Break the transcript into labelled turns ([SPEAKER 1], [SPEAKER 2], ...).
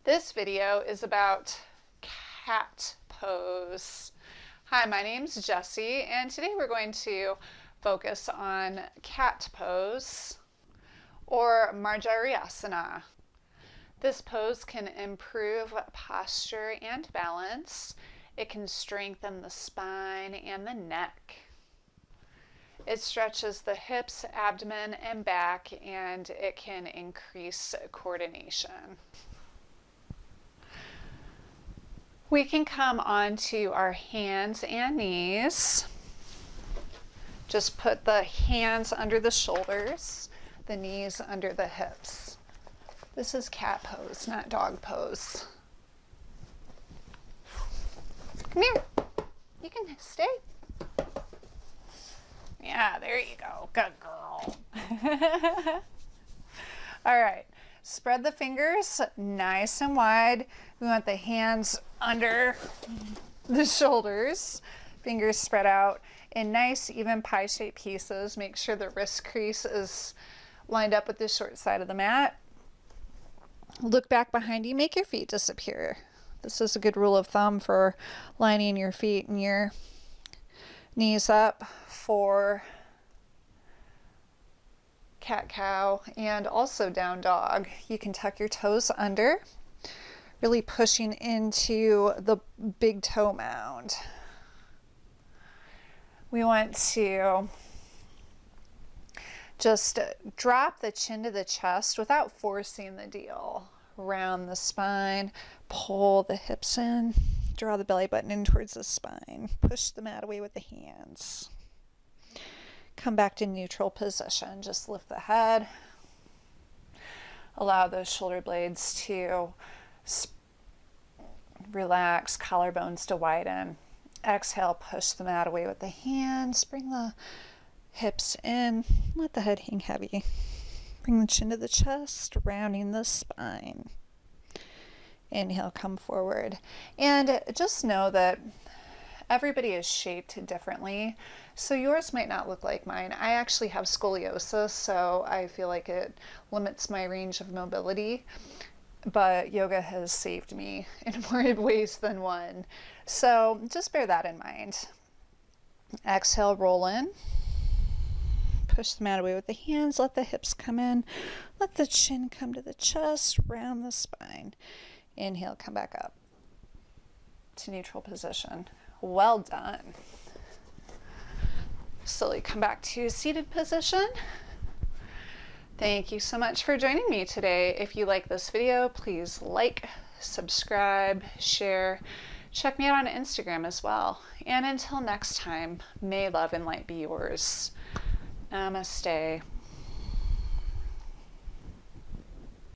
[SPEAKER 1] This video is about cat pose. Hi, my name's Jessie, and today we're going to focus on cat pose or Marjaryasana. This pose can improve posture and balance. It can strengthen the spine and the neck. It stretches the hips, abdomen, and back, and it can increase coordination. We can come onto our hands and knees. Just put the hands under the shoulders, the knees under the hips. This is cat pose, not dog pose. Come here. You can stay. Yeah, there you go. Good girl. All right. Spread the fingers nice and wide. We want the hands under the shoulders. Fingers spread out in nice, even pie-shaped pieces. Make sure the wrist crease is lined up with the short side of the mat. Look back behind you. Make your feet disappear. This is a good rule of thumb for lining your feet and your knees up for cat-cow and also down dog. You can tuck your toes under, really pushing into the big toe mound. We want to just drop the chin to the chest without forcing the deal. Round the spine, pull the hips in, draw the belly button in towards the spine, push the mat away with the hands. Come back to neutral position. Just lift the head. Allow those shoulder blades to relax, collarbones to widen. Exhale, push the mat away with the hands. Bring the hips in. Let the head hang heavy. Bring the chin to the chest, rounding the spine. Inhale, come forward. And just know that everybody is shaped differently, so yours might not look like mine. I actually have scoliosis, so I feel like it limits my range of mobility, but yoga has saved me in more ways than one. So just bear that in mind. Exhale, roll in. Push the mat away with the hands. Let the hips come in. Let the chin come to the chest. Round the spine. Inhale, come back up to neutral position. Well done. Slowly come back to seated position. Thank you so much for joining me today. If you like this video, please like, subscribe, share. Check me out on Instagram as well. And until next time, may love and light be yours. Namaste.